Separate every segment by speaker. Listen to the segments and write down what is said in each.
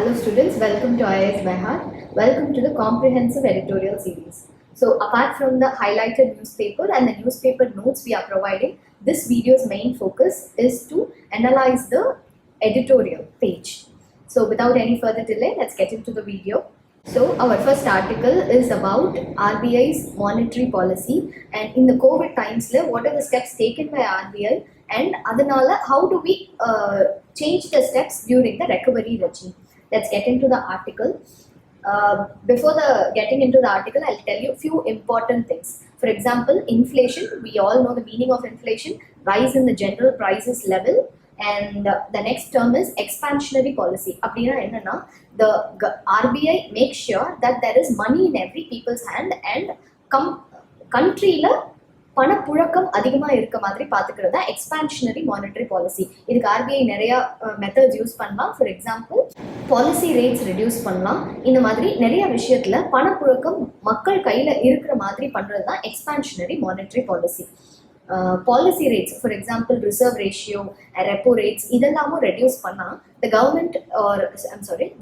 Speaker 1: Hello students, welcome to IASBYHEART. Welcome to the comprehensive editorial series. So apart from the highlighted newspaper and the newspaper notes we are providing, this video's main focus is to analyze the editorial page. So without any further delay, let's get into the video. So our first article is about RBI's monetary policy, and in the COVID times, what are the steps taken by RBI and adanala, how do we change the steps during the recovery regime. Let's get into the article. Before getting into the article, I'll tell you a few important things. For example, inflation, we all know the meaning of inflation, rise in the general prices level, and the next term is expansionary policy. The RBI makes sure that there is money in every people's hand and country பணப்புழக்கம் அதிகமா இருக்க மாதிரி பாத்துக்கிறது expansionary monetary policy. இதுக்கு RBI நிறைய methods use பண்ணலாம். For example, policy rates reduce பண்ணலாம். இந்த மாதிரி நிறைய விஷயத்துல பணப்புழக்கம் மக்கள் கையில இருக்கிற மாதிரி பண்றது தான் expansionary monetary policy. Policy rates, for example reserve ratio, repo rates, இதெல்லாமும் ரெடியூஸ் பண்ணா the government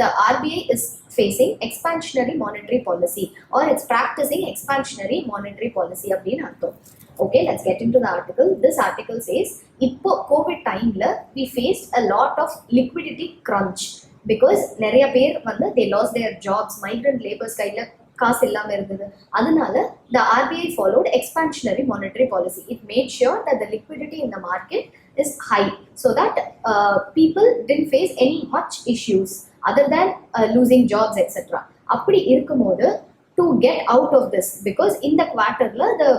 Speaker 1: the RBI is facing expansionary monetary policy or it's practicing expansionary monetary policy அப்படின்னு அர்த்தம். Okay, let's get into the article. This article says, இப்போ COVID timeல we faced a lot of liquidity crunch because நிறைய பேர் they lost their jobs, migrant laborers கையில காசு இல்லாம இருந்தது. அதனால the RBI followed expansionary monetary policy. It made sure that the liquidity in the market is high so that people didn't face any much issues other than losing jobs, etc. அப்படி இருக்கும்போது to get out of this, because in the quarterல the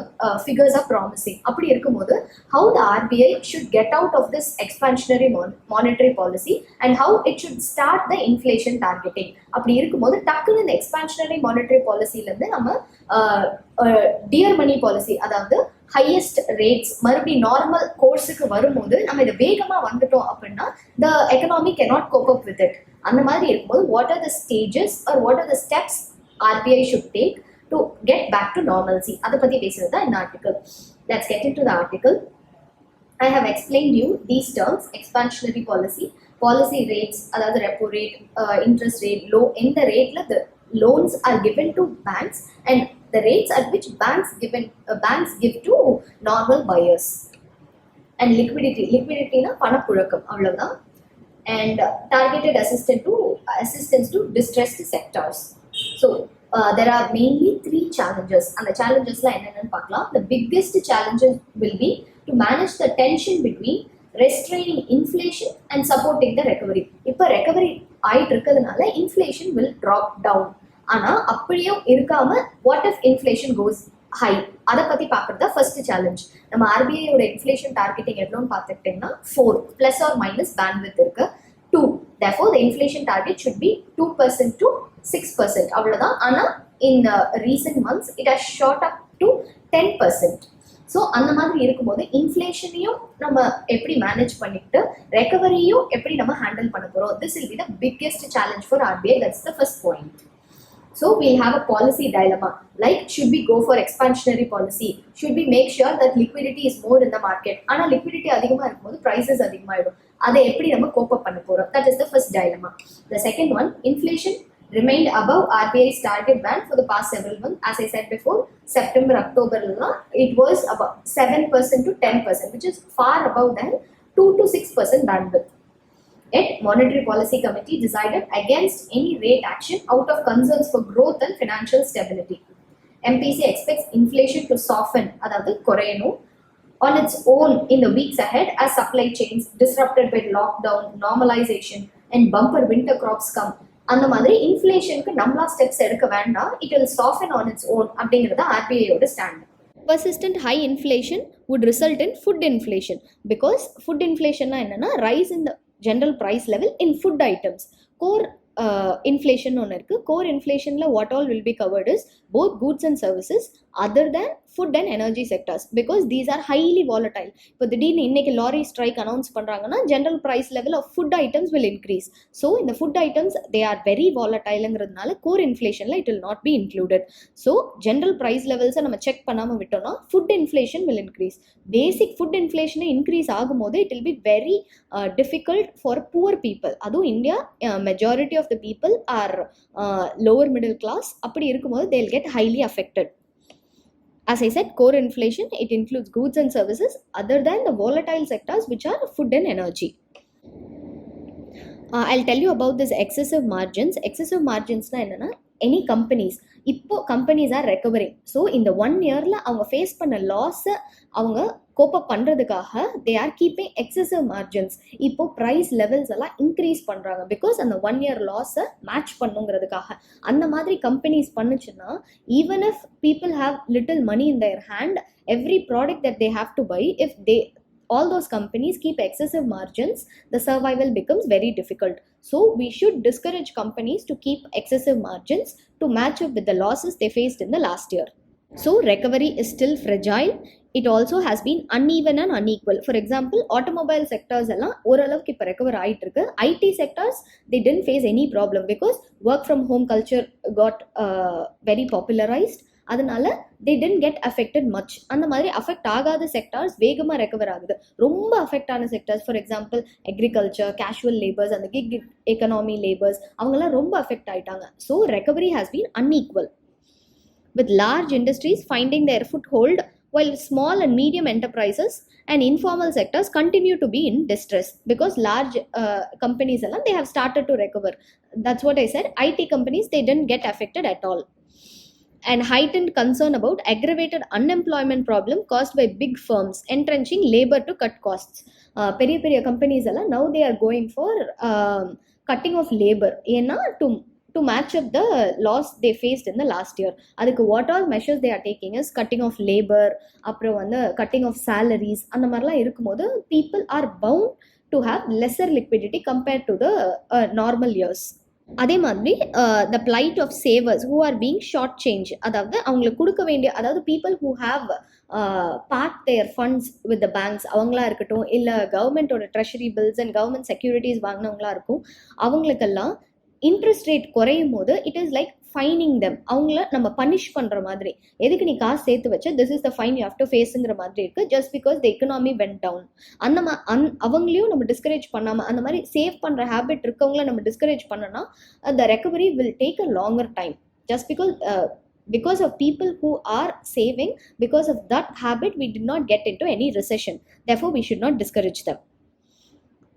Speaker 1: figures are promising. அப்படி இருக்கும்போது how the RBI should get out of this expansionary monetary policy and how it should start the inflation targeting. அப்படி இருக்கும்போது டக்குன்னு இந்த expansionary monetary policyல இருந்து நம்ம dear money policy, அதாவது highest rates மறுபடியும் நார்மல் கோர்ஸுக்கு வரும்போது நம்ம இதை வேகமா வந்துட்டோம் அப்படின்னா the economy cannot cope up with it. அந்த மாதிரி இருக்கும்போது what are the stages or what are the steps RBI should take to get back to normalcy? அதை பத்தி பேசுறது தான் இந்த article. Let's get into the article. I have explained you these terms: expansionary policy, policy rates, அதாவது repo rate, interest rate, low. இந்த ரேட்ல the loans are given to banks and the rates at which banks give to normal buyers. And liquidity na பணப்புழக்கம், அவ்வளவுதான். And targeted assistance to distressed sectors. So there are mainly 3 challenges, and the challenges la enna paakalam. The biggest challenges will be to manage the tension between restraining inflation and supporting the recovery. இப்ப recovery ஆயிட்டு இருக்கிறதுனால inflation will drop down. ஆனா அப்படியும் இருக்காம what if inflation goes high? அதை பத்தி பார்க்கறது first challenge. நம்ம ஆர்பிஐ ஓட இன்ஃப்ளேஷன் டார்கெட்டிங் எவ்வளோன்னு பார்த்துக்கிட்டீங்கன்னா 4 plus or minus bandwidth இருக்கு 2. Therefore the inflation target should be 2% to 6%. அவ்வளவுதான். ஆனா in recent months it has shot up to 10%. So அந்த மாதிரி இருக்கும்போது இன்ஃப்ளேஷனையும் நம்ம எப்படி மேனேஜ் பண்ணிட்டு ரெக்கவரியும் எப்படி நம்ம ஹேண்டில் பண்ண போறோம்? This will be the biggest challenge for RBI. That's the first point. So we'll have a policy dilemma, like should we go for expansionary policy? Should we make sure that liquidity is more in the market? ஆனா liquidity அதிகமா இருக்கும்போது prices அதிகமாயிடும். அதை எப்படி நம்ம கோப் அப் பண்ண போறோம்? That is the first dilemma. The second one, inflation remained above RBI's target band for the past several months. As I said before, September, October, it was about 7% to 10%, which is far above than 2 to 6% bandwidth. Yet, Monetary Policy Committee decided against any rate action out of concerns for growth and financial stability. MPC expects inflation to soften, அதாவது குறையணும், on its own in the weeks ahead as supply chains disrupted by lockdown, normalization and bumper winter crops come. அந்த மாதிரி இன்ஃப்ளேஷனுக்கு நம்மளா steps எடுக்க வேண்டாம், it will soften on its own அப்படிங்கிறது RBI ஓட stand. Persistent high inflation would result in food inflation, because food inflation என்னன்னா rise in the general price level in food items. Core inflation ஒன்று இருக்கு. Core inflationல what all will be covered is both goods and services other than food and energy sectors, because these are highly volatile. இப்போ திடீர்னு இன்னைக்கு lorry strike announce பண்றாங்கன்னா general price level of food items will increase. So in the food items they are very volatileங்கிறதுனால core inflationல it will not be included. So general price levels நம்ம check பண்ணாம விட்டோம்னா food inflation will increase. Basic food inflation increase ஆகும்போது it will be very difficult for poor people. அதுவும் India majority of the people are lower middle class. அப்படி இருக்கும்போது they'll get highly affected. As I said, core inflation, it includes goods and services other than the volatile sectors which are food and energy. I'll tell you about this excessive margins. Excessive margins na enna, any companies, இப்போ companies are recovering. So இந்த 1 yearல அவங்க face பண்ண loss அவங்க கோப் அப் பண்றதுக்காக they are keeping excessive margins. இப்போ price levels எல்லாம் increase பண்றாங்க because அந்த 1 year லாஸ் மேட்ச் பண்ணுங்கிறதுக்காக. அந்த மாதிரி கம்பெனிஸ் பண்ணுச்சுன்னா even if people have little money in their hand, every product that they have to buy, if they all those companies keep excessive margins, the survival becomes very difficult. So we should discourage companies to keep excessive margins to match up with the losses they faced in the last year. So recovery is still fragile. It also has been uneven and unequal. For example, automobile sectors எல்லாம் ஓரளவுக்கு இப்போ recover ஆயிட்டு இருக்கு. IT sectors, they didn't face any problem because work from home culture got very popularized. அதனால they didn't get affected much. அந்த மாதிரி affect ஆகாத sectors வேகமாக ரெக்கவர் ஆகுது. ரொம்ப அஃபெக்ட் ஆன sectors, for example agriculture, casual labours, அந்த கிக் எக்கனாமி லேபர்ஸ், அவங்கெல்லாம் ரொம்ப அஃபெக்ட் ஆயிட்டாங்க. So recovery has been unequal, with large industries finding their foothold while small and medium enterprises and informal sectors continue to be in distress because large companies alone, they have started to recover. That's what I said. IT companies, they didn't get affected at all. And heightened concern about aggravated unemployment problem caused by big firms entrenching labor to cut costs. பெரிய பெரிய companies எல்லாம் now they are going for cutting of labor ஏன்னா to match up the loss they faced in the last year. அதுக்கு what all measures they are taking is cutting of labor, அப்புறம் வந்து cutting of salaries. அந்த மாதிரிலாம் இருக்கும்போது people are bound to have lesser liquidity compared to the normal years. அதே மாதிரி the plight of savers who are being short change, அதாவது அவங்களுக்கு கொடுக்க வேண்டிய, அதாவது people who have parked their funds with the banks, அவங்களா இருக்கட்டும், இல்லை கவர்மெண்டோட treasury bills and government securities வாங்கினவங்களா இருக்கும், அவங்களுக்கெல்லாம் இன்ட்ரெஸ்ட் ரேட் குறையும் போது it is like fining them. அவங்கள நம்ம பனிஷ் பண்ணுற மாதிரி, எதுக்கு நீ காசு சேர்த்து வச்ச, this is the fine you have to ஃபேஸுங்கிற மாதிரி இருக்குது, just because the economy went down. அவங்களையும் நம்ம டிஸ்கரேஜ் பண்ணாமல், அந்த மாதிரி சேவ் பண்ணுற ஹேபிட் இருக்கவங்கள நம்ம டிஸ்கரேஜ் பண்ணோன்னா the recovery will take a longer time. Just because of people who are saving, because of that habit we did not get into any recession. Therefore we should not discourage them.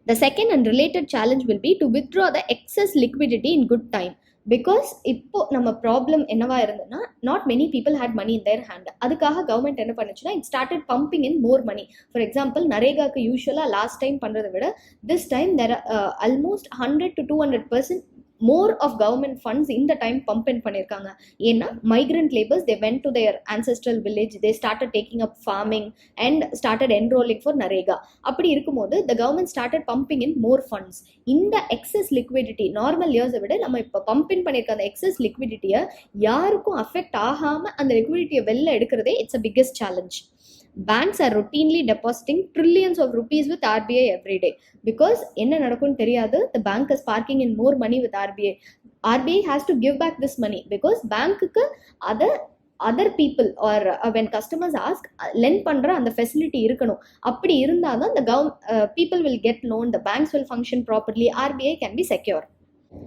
Speaker 1: The second and related challenge will be to withdraw the excess liquidity in good time. Because இப்போ நம்ம problem என்னவா இருந்ததுன்னா, not many people had money in their hand. அதுக்காக government என்ன பண்ணுச்சுன்னா, it started pumping in more money. For example, நரேகாக்கு யூஸ்வலாக last time பண்ணுறதை விட this time there are almost 100 to 200% more of government funds இந்த டைம் பம்ப் இன் பண்ணியிருக்காங்க. ஏன்னா migrant laborers, they went to their ancestral village, they started taking up farming and started enrolling for Narega. அப்படி இருக்கும்போது the government started pumping in more funds. இந்த excess liquidity normal இயர்ஸை விட நம்ம இப்போ pump இன் பண்ணியிருக்க அந்த excess liquidityயை யாருக்கும் அஃபெக்ட் ஆகாமல் அந்த liquidityயை வெளில எடுக்கிறதே it's a biggest challenge. Banks are routinely depositing trillions of rupees with RBI every day. Because என்ன நடக்கும்னு தெரியாது, the bank is parking in more money with RBI. RBI has to give back this money because bankக்கு other people or when customers ask, lend பண்ற அந்த facility இருக்கணும். அப்படி இருந்தால் தான் the people will get loan, the banks will function properly, RBI can be secure.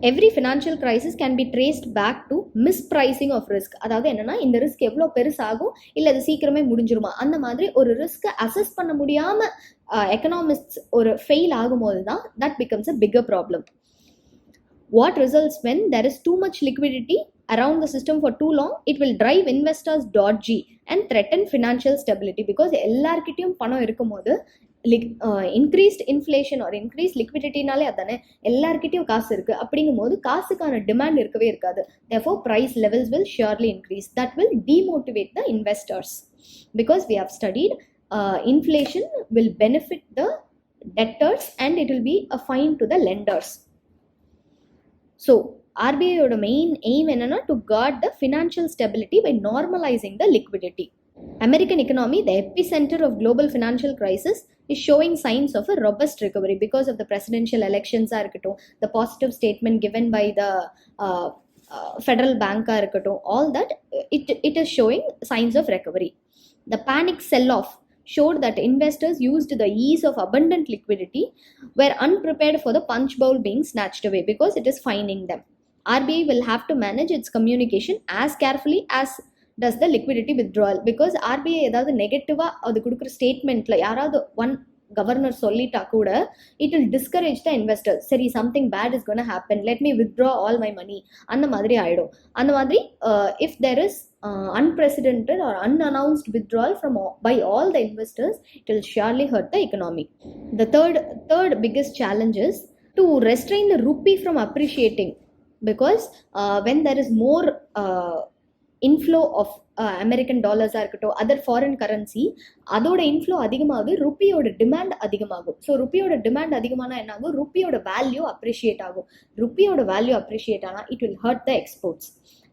Speaker 1: Every financial crisis can be traced back to mispricing of risk. அதாவது என்னன்னா, இந்த risk எவ்வளோ பெருசாகும், இல்லை அது சீக்கிரமே முடிஞ்சிருமா, அந்த மாதிரி ஒரு ரிஸ்க்கை அசஸ் பண்ண முடியாம எக்கனாமிஸ்ட் ஒரு ஃபெயில் ஆகும்போது தான் that becomes a bigger problem. What results when there is too much liquidity around the system for too long? It will drive investors dodgy and threaten financial stability. Because எல்லார்கிட்டையும் பணம் இருக்கும்போது increased inflation R increase லிக்விடிட்டினாலே அதானே, எல்லார்கிட்டையும் காசு இருக்குது. அப்படிங்கும்போது காசுக்கான demand இருக்கவே இருக்காது. therefore price levels will surely increase. that will demotivate the investors. because we have studied inflation will benefit the debtors and it will be a fine to the lenders. So RBIயோட main aim என்னன்னா to guard the financial stability by normalizing the liquidity. American economy, the epicenter of global financial crisis, is showing signs of a robust recovery because of the presidential elections, the positive statement given by the federal bank, all that, it is showing signs of recovery. The panic sell-off showed that investors used the ease of abundant liquidity, were unprepared for the punch bowl being snatched away because it is fining them. RBI will have to manage its communication as carefully as does the liquidity withdrawal, because RBI ஏதாவது நெகட்டிவா அது கொடுக்குற ஸ்டேட்மெண்ட்ல யாராவது one governor சொல்லிட்டா கூட it will discourage the investors. சரி, something bad is going to happen, let me withdraw all my money, அந்த மாதிரி ஆயிடும். அந்த மாதிரி if there is unprecedented or unannounced withdrawal by all the investors, it will surely hurt the economy. The third biggest challenge is to restrain the rupee from appreciating, because when there is more inflow of American dollars இருக்கட்டும், other foreign currency, அதோட inflow அதிகமாகுது, ருப்பியோட demand அதிகமாகும். So ருப்பியோட demand அதிகமானா என்ன ஆகும்? ருப்பியோட value appreciate ஆகும். ருப்பியோட value appreciate ஆனால் it will hurt the exports.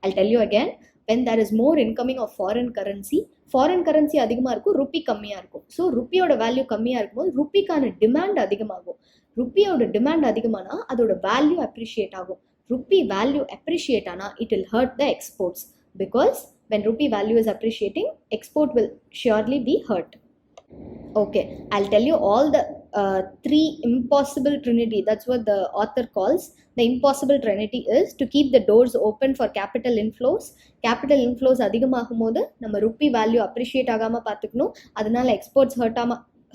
Speaker 1: I tell you again, when there is more incoming of foreign currency அதிகமாக இருக்கும், ருப்பி கம்மியாக இருக்கும். ஸோ ருப்பியோட வேல்யூ கம்மியாக இருக்கும்போது ருப்பிக்கான டிமாண்ட் அதிகமாகும். ருப்பியோட டிமாண்ட் அதிகமானா அதோட வேல்யூ அப்ரிஷியேட் ஆகும். Rupee value appreciate ana, it will hurt the exports, because when rupee value is appreciating, export will surely be hurt. Okay, I'll tell you all the three impossible trinity. That's what the author calls the impossible trinity is to keep the doors open for capital inflows. Capital inflows அதிகமாகும்போது நம்ம rupee value appreciate ஆகாம பார்த்துக்கணும், அதனால exports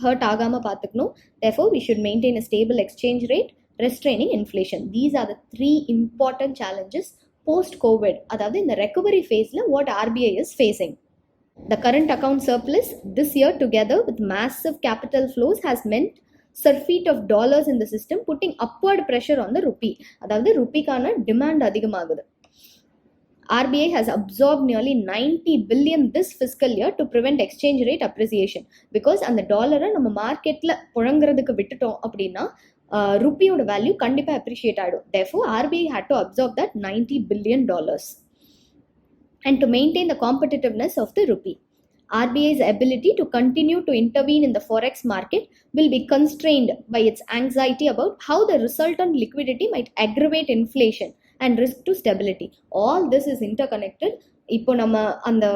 Speaker 1: hurt ஆகாம பார்த்துக்கணும். Therefore, we should maintain a stable exchange rate, restraining inflation. These are the three important challenges post-COVID. அதாவது இந்த recovery phaseல what RBI is facing. The current account surplus this year, together with massive capital flows, has meant surfeit of dollars in the system, putting upward pressure on the rupee. அதாவது ருப்பிக்கான demand அதிகமாகுது. RBI has absorbed nearly 90 billion this fiscal year to prevent exchange rate appreciation, because அந்த டாலரை நம்ம மார்க்கெட்ல புழங்குறதுக்கு விட்டுட்டோம் அப்படின்னா ருப்பியோட value கண்டிப்பாக appreciate ஆகிடும். Therefore, RBI had to absorb that $90 billion. And to maintain the competitiveness of the rupee, RBI's ability to continue to intervene in the forex market will be constrained by its anxiety about how the resultant liquidity might aggravate inflation and risk to stability. All this is interconnected. இப்போ நம்ம அந்த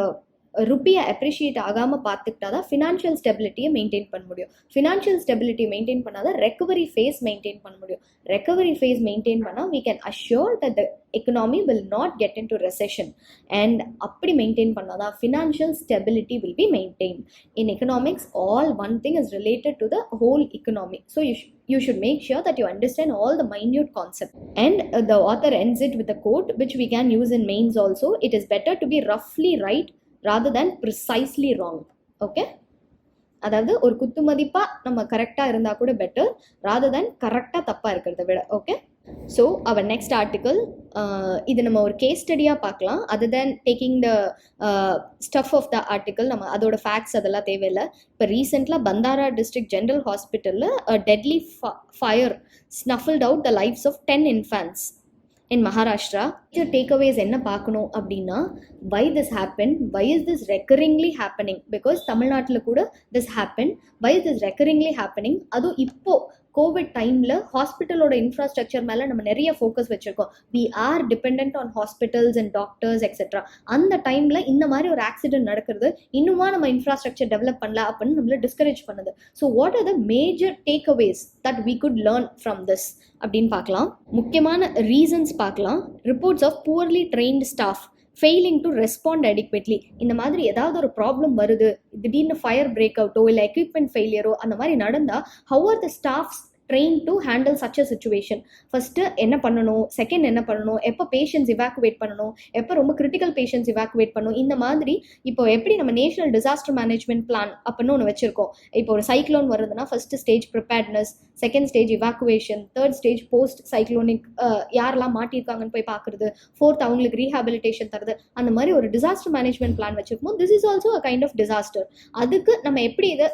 Speaker 1: ருப்பியை appreciate ஆகாமல் பார்த்துக்கிட்டா தான் financial ஸ்டெபிலிட்டியை maintain பண்ண முடியும். Financial stability maintain பண்ணால் தான் ரெக்கவரி ஃபேஸ் மெயின்டைன் பண்ண முடியும். ரெக்கவரி ஃபேஸ் மெயின்டைன் பண்ணால் we can assure that the economy will not get into recession. And அப்படி மெயின்டைன் பண்ணால் தான் financial stability will be maintained. In economics, all one thing is related to the whole economy. So you should make sure that you understand all the minute concepts. And the author ends it with a quote which we can use in mains also. It is better to be roughly right rather than precisely wrong. Okay, அதாவது ஒரு குத்து மதிப்பா நம்ம கரெக்டா இருந்தா கூட better rather than கரெக்டா தப்பா இருக்கிறத விட. Okay, so our next article, இது நம்ம ஒரு கேஸ் ஸ்டடியாக பார்க்கலாம். Other than taking the stuff of the article, நம்ம அதோட ஃபேக்ட்ஸ் அதெல்லாம் தேவையில்லை. இப்போ ரீசெண்டாக பந்தாரா டிஸ்ட்ரிக்ட் ஜென்ரல் ஹாஸ்பிட்டலில் deadly fire snuffed out the lives of 10 infants in Maharashtra. The takeaways என்ன பார்க்கணும் அப்படின்னா, why this happened, why is this recurringly happening, because தமிழ்நாட்டில் கூட this happened, why is this recurringly happening. அதுவும் இப்போ கோவிட் டைமில் ஹாஸ்பிட்டலோட infrastructure மேலே நம்ம நிறைய ஃபோக்கஸ் வச்சுருக்கோம். We are depend on hospitals and doctors etcetera. அந்த டைமில் இந்த மாதிரி ஒரு ஆக்சிடென்ட் நடக்கிறது, இன்னுமா நம்ம இன்ஃப்ராஸ்ட்ரக்சர் டெவலப் பண்ணல அப்படின்னு நம்மளை டிஸ்கரேஜ் பண்ணுது. So what are the major takeaways that we could learn from this அப்படின்னு பார்க்கலாம். முக்கியமான ரீசன்ஸ் பார்க்கலாம். Reports of poorly trained staff failing to respond adequately. இந்த மாதிரி ஏதாவது ஒரு ப்ராப்ளம் வருது, திடீர்னு ஃபயர் பிரேக் அவுட்டோ இல்லை எக்யூப்மெண்ட் ஃபெயிலியரோ அந்த மாதிரி நடந்தால், how are the staffs train to handle such a situation? First என்ன பண்ணணும், செகண்ட் என்ன பண்ணணும், எப்போ பேஷண்ட்ஸ் இவாக்குவேட் பண்ணணும், எப்போ ரொம்ப கிரிட்டிக்கல் பேஷண்ட்ஸ் இவாக்குவேட் பண்ணணும். இந்த மாதிரி இப்போ எப்படி நம்ம நேஷனல் டிசாஸ்டர் மேனேஜ்மெண்ட் பிளான் அப்படின்னு ஒன்று வச்சிருக்கோம். இப்போ ஒரு சைக்ளோன் வருதுன்னா first stage preparedness, second stage evacuation, third stage post cyclonic யாரெல்லாம் மாட்டியிருக்காங்கன்னு போய் பார்க்குறது, ஃபோர்த் அவங்களுக்கு ரீஹாபிலிட்டேஷன் தருது. அந்த மாதிரி ஒரு டிசாஸ்டர் மேனேஜ்மெண்ட் பிளான் வச்சிருக்கோம். This is also a kind of disaster. அதுக்கு நம்ம எப்படி இதை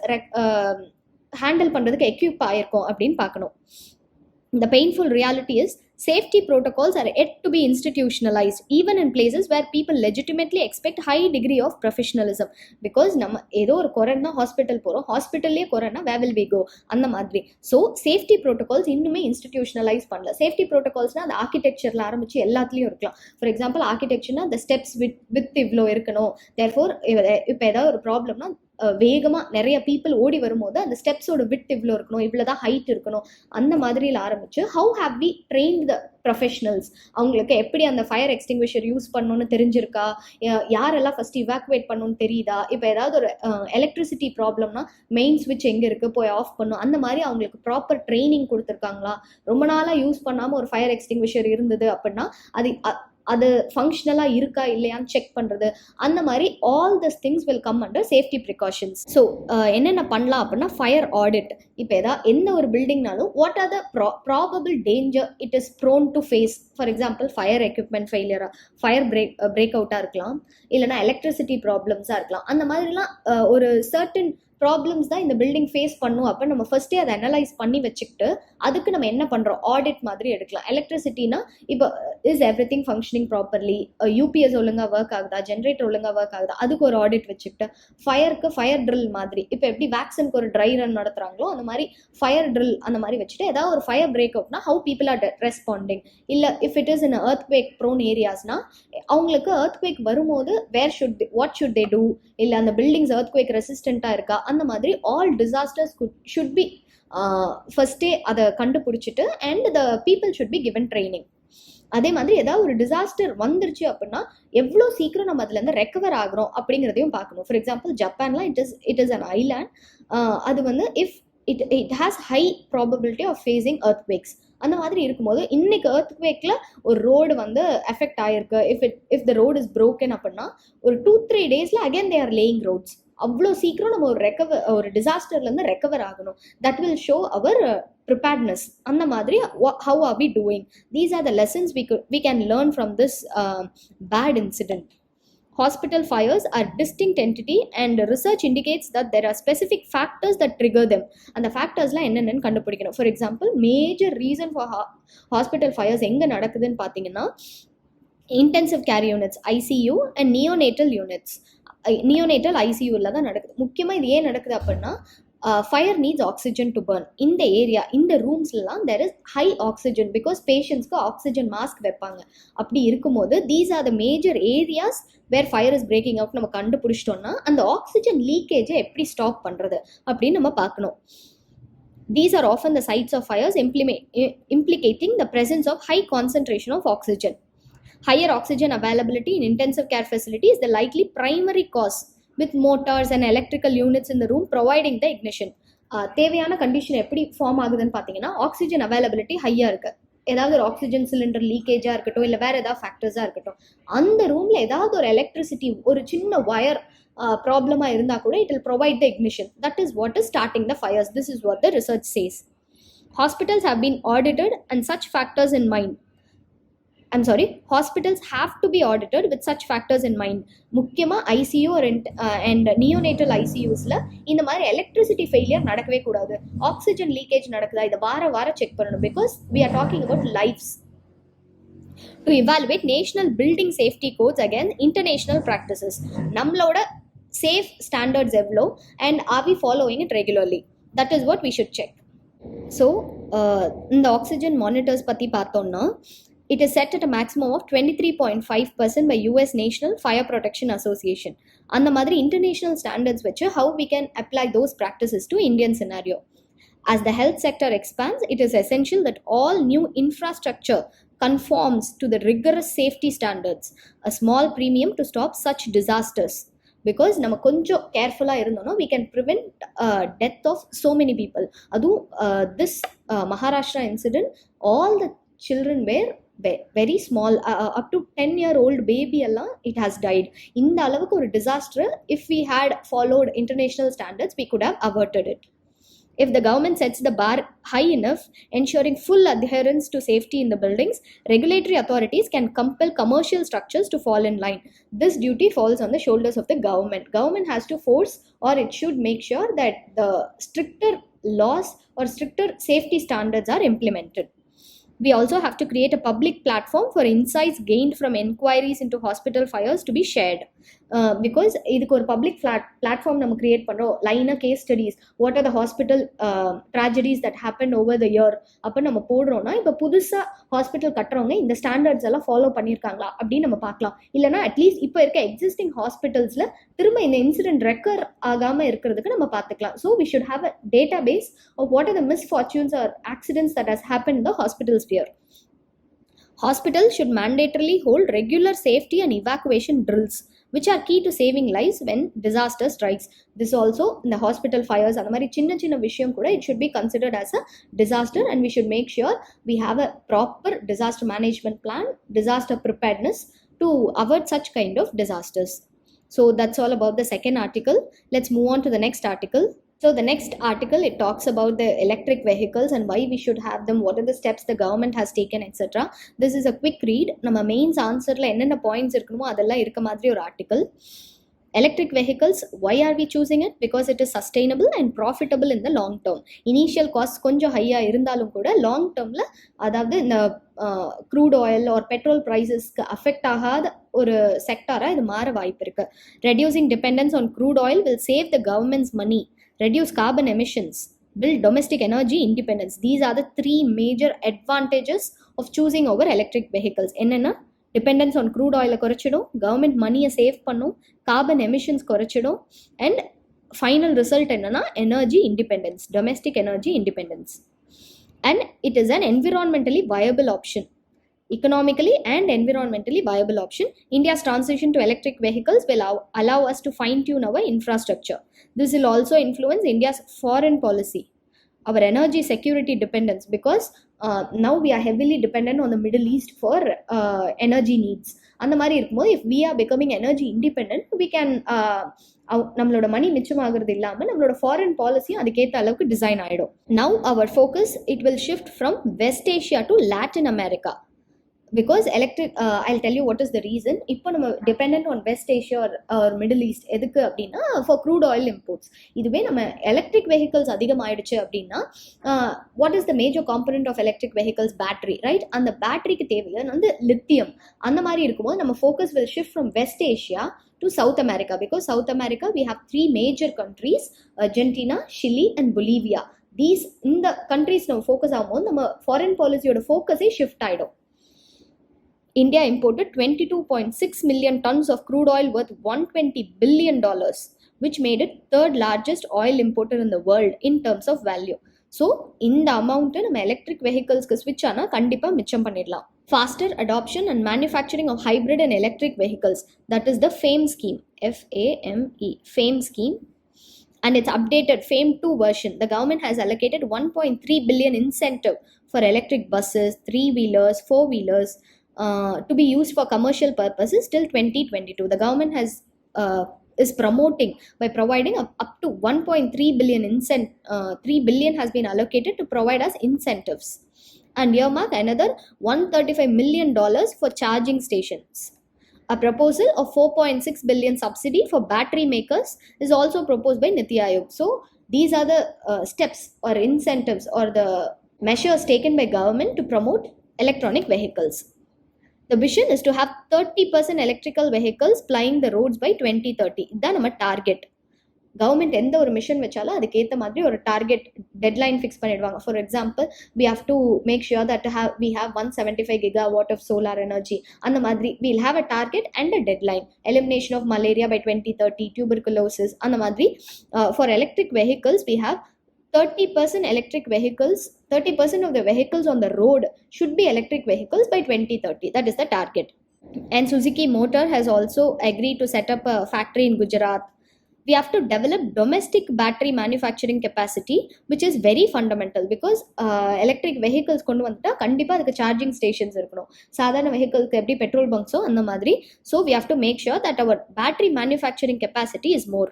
Speaker 1: ஹேண்டில் பண்ணுறதுக்கு எக்யூப் ஆகிருக்கோம் அப்படின்னு பார்க்கணும். The painful reality is Safety protocols are yet to be institutionalized, even in places where people legitimately expect high degree of professionalism. Because நம்ம ஏதோ ஒரு கொரோனா ஹாஸ்பிட்டல் போகிறோம், ஹாஸ்பிட்டல்லே corona where will we go அந்த மாதிரி. So safety protocols இன்னுமே இன்ஸ்டிடியூஷனலைஸ் பண்ணல. சேஃப்டி ப்ரோட்டோகால்ஸ்னால் அந்த ஆர்கிடெக்சரில் ஆரம்பிச்சு எல்லாத்துலேயும் இருக்கலாம். ஃபார் எக்ஸாம்பிள் ஆர்கிடெக்சர்னா அந்த ஸ்டெப்ஸ் வித் இவ்வளோ இருக்கணும். தேர்ஃபோர் இப்போ ஏதாவது ஒரு ப்ராப்ளம்னா வேகமாக நிறைய பீப்புள் ஓடி வரும்போது அந்த ஸ்டெப்ஸோட விட் இவ்வளோ இருக்கணும், இவ்வளோதான் ஹைட் இருக்கணும், அந்த மாதிரியில் ஆரம்பிச்சு how have we train the professionals, அவங்களுக்கு எப்படி அந்த ஃபயர் எக்ஸ்டிங்விஷர் யூஸ் பண்ணணும்னு தெரிஞ்சிருக்கா, யாரெல்லாம் ஃபர்ஸ்ட் இவாக்குவேட் பண்ணணும்னு தெரியுதா, இப்போ ஏதாவது ஒரு எலக்ட்ரிசிட்டி ப்ராப்ளம்னா மெயின் ஸ்விட்ச் எங்கே இருக்குது போய் ஆஃப் பண்ணும், அந்த மாதிரி அவங்களுக்கு ப்ராப்பர் ட்ரைனிங் கொடுத்துருக்காங்களா, ரொம்ப நாளாக யூஸ் பண்ணாமல் ஒரு ஃபயர் எக்ஸ்டிங்விஷர் இருந்தது அப்படின்னா அது ஃபங்க்ஷனலாக இருக்கா இல்லையான்னு செக் பண்ணுறது, அந்த மாதிரி all this things will come under safety precautions. So என்னென்ன பண்ணலாம் அப்படின்னா ஃபயர் ஆடிட். இப்போ எந்த ஒரு பில்டிங்னாலும் what are the probable danger it is prone to face. For example fire equipment ஃபெயிலியரா, ஃபயர் பிரேக் அவுட்டாக இருக்கலாம், இல்லைனா எலக்ட்ரிசிட்டி ப்ராப்ளம்ஸாக இருக்கலாம். அந்த மாதிரிலாம் ஒரு சர்டன் ப்ராப்ளம்ஸ் தான் இந்த பில்டிங் ஃபேஸ் பண்ணும். அப்போ நம்ம ஃபர்ஸ்டே அதை அனலைஸ் பண்ணி வச்சுக்கிட்டு அதுக்கு நம்ம என்ன பண்ணுறோம், ஆடிட் மாதிரி எடுக்கலாம். எலக்ட்ரிசிட்டினா இப்போ is every thing functioning properly, UPS ஒழுங்காக ஒர்க் ஆகுதா, ஜென்ரேட்டர் ஒழுங்காக ஒர்க் ஆகுதா, அதுக்கு ஒரு ஆடிட் வச்சுக்கிட்டு ஃபயருக்கு ஃபயர் ட்ரில் மாதிரி, இப்போ எப்படி வேக்சினுக்கு ஒரு ட்ரை ரன் நடத்துகிறாங்களோ அந்த மாதிரி ஃபயர் ட்ரில் அந்த மாதிரி வச்சுட்டு ஏதாவது ஒரு ஃபயர் பிரேக் அவுட்னா ஹவு பீப்புள் ஆர் ரெஸ்பாண்டிங். இல்லை if it is in earthquake prone ஏரியாஸ்னா அவங்களுக்கு earthquake வரும்போது வாட் ஷுட் தே டூ, இல்லை அந்த பில்டிங்ஸ் earthquake ரெசிஸ்டண்ட்டாக இருக்கா, அந்த மாதிரி ஆல் டிசாஸ்டர்ஸ் ஷுட் பி ஃபர்ஸ்டே அதை கண்டுபிடிச்சிட்டு and the people should be given training. அதே மாதிரி ஏதாவது ஒரு டிசாஸ்டர் வந்துருச்சு அப்படின்னா எவ்வளோ சீக்கிரம் நம்ம அதுலேருந்து ரெக்கவர் ஆகிறோம் அப்படிங்கிறதையும் பார்க்கணும். ஃபார் எக்ஸாம்பிள் ஜப்பான்லாம் இட் இஸ் அன் ஐலாண்ட். அது if it has high probability of facing earthquakes. அந்த மாதிரி இருக்கும்போது இன்னைக்கு earthquakeல ஒரு ரோடு எஃபெக்ட் ஆயிருக்கு, if the road is broken அப்படின்னா ஒரு 2-3 daysல again they are laying roads. அவ்வளோ சீக்கிரம் நம்ம ஒரு டிசாஸ்டர்லேருந்து ரெக்கவர் ஆகணும். That will show our preparedness. அந்த மாதிரி how are we doing, these are the lessons we can learn from this bad incident. Hospital fires are distinct entity and research indicates that there are specific factors that trigger them. And the factors la enna kandupidikanum. For example, major reason for hospital fires enga nadakudunu pathina intensive care units, ICU and neonatal units. Neonatal ICU la da nadakudhu. முக்கியமா இது ஏன் நடக்குது அப்படின்னா fire needs oxygen to burn. In the area, in the rooms there is high oxygen because patients ku oxygen mask வைப்பாங்க. அப்படி இருக்கும்போது these are the major areas where fire is breaking out. நம்ம கண்டுபிடிச்சிட்டோம்னா அந்த ஆக்சிஜன் லீக்கேஜை எப்படி stop பண்றது அப்படின்னு நம்ம பார்க்கணும். These are often the sites of fires implicating the presence of high concentration of oxygen. Higher oxygen availability in intensive care facility is the likely primary cause, with motors and electrical units in the room providing the ignition. தேவையான condition எப்படி form ஆகுதுன்னு பார்த்தீங்கன்னா oxygen availability ஹையாக இருக்குது. ஏதாவது ஒரு oxygen cylinder லீக்கேஜாக இருக்கட்டும், இல்லை வேறு ஏதாவது ஃபேக்டர்ஸாக இருக்கட்டும், அந்த ரூமில் ஏதாவது ஒரு எலக்ட்ரிசிட்டி ஒரு சின்ன ஒயர் ப்ராப்ளமாக இருந்தால் கூட it will provide the ignition. That is what is starting the fires. This is what the research says. Hospitals have been audited and such factors in mind. Hospitals have to be audited with such factors in mind. முக்கியமா ICU and neonatal ICUஸ்ல இந்த மாதிரி electricity failure நடக்கவே கூடாது. Oxygen leakage நடக்குதா இதை வார check பண்ணணும். Because we are talking about lives. To evaluate national building safety codes against international practices. நம்மளோட safe standards எவ்வளோ and are we following it regularly? That is what we should check. So இந்த oxygen monitors பற்றி பார்த்தோம்னா it is set at a maximum of 23.5% by US National Fire Protection Association. அந்த மாதிரி international standards வச்சு how we can apply those practices to Indian scenario. As the health sector expands, it is essential that all new infrastructure conforms to the rigorous safety standards. A small premium to stop such disasters. Because நம்ம கொஞ்சம் கேர்ஃபுல்லாக இருந்தோம்னா we can prevent death of so many people. அதுவும் this Maharashtra incident, all the children were very small, up to 10-year-old baby எல்லாம் it has died. இந்த அளவுக்கு ஒரு disaster, if we had followed international standards, we could have averted it. If the government sets the bar high enough, ensuring full adherence to safety in the buildings, regulatory authorities can compel commercial structures to fall in line. This duty falls on the shoulders of the government. Government has to force, or it should make sure that the stricter laws or stricter safety standards are implemented. We also have to create a public platform for insights gained from inquiries into hospital fires to be shared. Because இதுக்கு ஒரு public platform நம்ம create பண்ணுறோம், லைனாக case studies, what are the hospital tragedies that happen over the year அப்போ நம்ம போடுறோம்னா, இப்போ புதுசாக hospital கட்டுறவங்க இந்த ஸ்டாண்டர்ட்ஸ் எல்லாம் ஃபாலோ பண்ணியிருக்காங்களா அப்படின்னு நம்ம பார்க்கலாம். இல்லைனா அட்லீஸ்ட் இப்போ இருக்க எக்ஸிஸ்டிங் ஹாஸ்பிட்டல்ஸில் திரும்ப இந்த இன்சிடென்ட் ரெக்கர் ஆகாமல் இருக்கிறதுக்கு நம்ம பார்த்துக்கலாம். So we should have a database of what are the misfortunes or accidents that has happened in the hospital sphere. Hospitals should mandatorily hold regular safety and evacuation drills, which are key to saving lives when disaster strikes. This also in the hospital fires and mari chinna chinna vishayam kuda it should be considered as a disaster, and we should make sure we have a proper disaster management plan, disaster preparedness to avoid such kind of disasters. So that's all about the second article. Let's move on to the next article. So the next article, it talks about the electric vehicles and why we should have them, what are the steps the government has taken, etc. This is a quick read. நம்ம mains ஆன்சரில் என்னென்ன points இருக்கணுமோ அதெல்லாம் இருக்க மாதிரி ஒரு article. Electric vehicles, why are we choosing it? Because it is sustainable and profitable in the long term. Initial cost கொஞ்சம் ஹையாக இருந்தாலும் கூட லாங் டேர்மில், அதாவது இந்த க்ரூட் ஆயில் ஆர் பெட்ரோல் ப்ரைஸஸ்க்கு அஃபெக்ட் ஆகாத ஒரு செக்டாராக இது மாற வாய்ப்பு இருக்குது. Reducing dependence on crude oil will save the government's money, reduce carbon emissions, build domestic energy independence. These are the three major advantages of choosing over electric vehicles. Enna dependence on crude oil குறைச்சிடும், government money save பண்ணும், carbon emissions குறைச்சிடும், and final result என்னன்னா energy independence, domestic energy independence. And it is an environmentally viable option. Economically and environmentally viable option. India's transition to electric vehicles will allow us to fine-tune our infrastructure. This will also influence India's foreign policy, our energy security dependence, because now we are heavily dependent on the Middle East for energy needs. அந்த மாதிரி இருக்கும்போது if we are becoming energy independent, we can நம்மளோட மணி மிச்சமாகிறது இல்லாமல் நம்மளோட foreign பாலிசியும் அதுக்கேற்ற அளவுக்கு design ஆகிடும். Now our focus, it will shift from West Asia to Latin America. Because electric, I'll tell you what is the reason. இப்போ நம்ம dependent on West Asia or Middle East எதுக்கு அப்படின்னா for crude oil imports. இதுவே நம்ம electric vehicles அதிகமாயிடுச்சு அப்படின்னா what is the major component of electric vehicles? Battery, right? அந்த பேட்டரிக்கு தேவையான வந்து லித்தியம். அந்த மாதிரி இருக்கும்போது நம்ம focus will shift from West Asia to South America, because South America we have three major countries, Argentina, Chile and Bolivia. These in the countries நம்ம focus ஆகும்போது நம்ம foreign policyயோட focus shift ஆயிடும். India imported 22.6 million tons of crude oil worth $120 billion, which made it third largest oil importer in the world in terms of value. So, இந்த amount நம்ம electric vehiclesக்கு switch ஆனா கண்டிப்பா மிச்சம் பண்ணிடலாம். Faster adoption and manufacturing of hybrid and electric vehicles, that is the FAME scheme, FAME, FAME scheme, and its updated FAME 2 version. The government has allocated 1.3 billion incentive for electric buses, 3-wheelers, 4-wheelers, to be used for commercial purposes till 2022. The government is promoting by providing up to 1.3 billion 3 billion has been allocated to provide us incentives, and earmark another $135 million for charging stations. A proposal of 4.6 billion subsidy for battery makers is also proposed by Niti Aayog. So these are the steps or incentives or the measures taken by government to promote electronic vehicles. The vision is to have 30% electrical vehicles plying the roads by 2030. இதான் நம்ம target. Government எந்த ஒரு mission வச்சாலும் அதுக்கேற்ற மாதிரி ஒரு target deadline fix பண்ணிடுவாங்க. For example, we have to make sure that we have 175 gigawatt of solar energy. அந்த மாதிரி we'll have a target and a deadline. Elimination of malaria by 2030, tuberculosis, அந்த மாதிரி. For electric vehicles, we have 30% electric vehicles, 30% of the vehicles on the road should be electric vehicles by 2030. That is the target. And Suzuki Motor has also agreed to set up a factory in Gujarat. We have to develop domestic battery manufacturing capacity, which is very fundamental, because electric vehicles கொண்டு வந்துட்டா கண்டிப்பாக அதுக்கு charging stations இருக்கணும். சாதாரண வெஹிக்கிள்க்கு எப்படி petrol பங்க்ஸோ அந்த மாதிரி. So we have to make sure that our battery manufacturing capacity is more.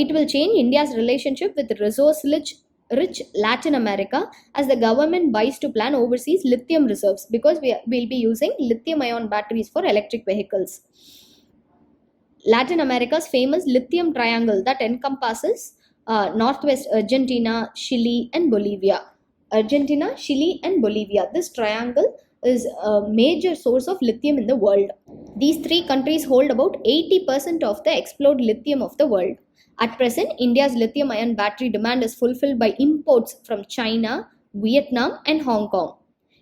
Speaker 1: It will change India's relationship with resource-rich Latin America, as the government buys to plan overseas lithium reserves, because we will be using lithium-ion batteries for electric vehicles. Latin America's famous lithium triangle that encompasses northwest Argentina, Chile and Bolivia. Argentina, Chile, and Bolivia. This triangle is a major source of lithium in the world. These three countries hold about 80% of the explored lithium of the world. At present, India's lithium ion battery demand is fulfilled by imports from China, Vietnam, and Hong Kong.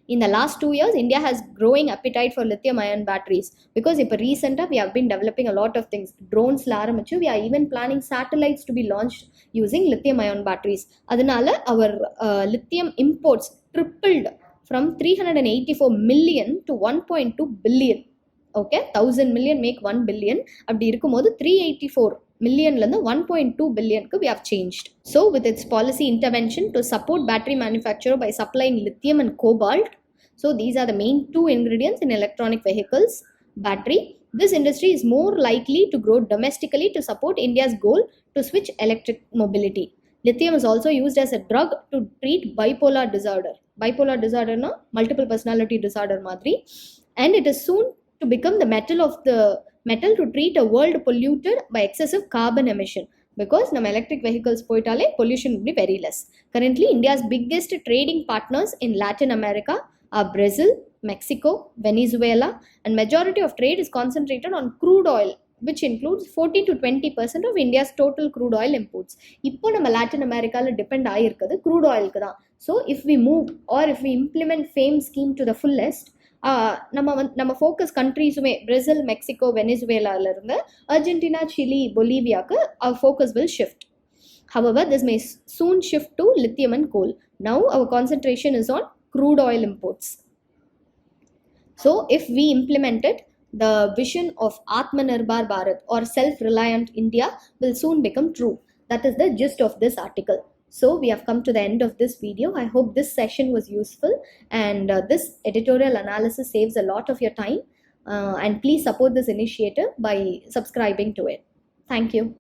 Speaker 1: In the last 2 years, India has growing appetite for lithium ion batteries because recently we have been developing a lot of things. Drones, we are even planning satellites to be launched using lithium ion batteries. Adanala, our lithium imports tripled from 384 million to 1.2 billion. Okay, 1000 million make 1 billion. அப்படி இருக்கும்போது 384 million 1.2 billion we have changed. So with its policy intervention to support battery manufacturer by supplying lithium and cobalt, so these are the main two ingredients in electronic vehicles battery, this industry is more likely to grow domestically to support India's goal to switch electric mobility. Lithium is also used as a drug to treat bipolar disorder. Bipolar disorder na multiple personality disorder madri, and it is soon to become the metal to treat a world polluted by excessive carbon emission, because nam electric vehicles poitale pollution will be very less. Currently, India's biggest trading partners in Latin America are Brazil, Mexico, Venezuela, and majority of trade is concentrated on crude oil, which includes 40 to 20% of India's total crude oil imports. இப்போ நம்ம Latin America depend ஆயிருக்குது crude oil க்கு தான். So if we move or if we implement FAME scheme to the fullest, நம்ம focus கண்ட்ரீஸுமே Brazil, Mexico, Venezuela இருந்து Argentina, Chile, Boliviaக்கு our focus will shift. However, this may soon shift to lithium and coal. Now our concentration is on crude oil imports. So if we implement it, the vision of Atmanirbhar Bharat or self-reliant India will soon become true. That is the gist of this article. So we have come to the end of this video. I hope this session was useful, and this editorial analysis saves a lot of your time. And please support this initiative by subscribing to it. Thank you.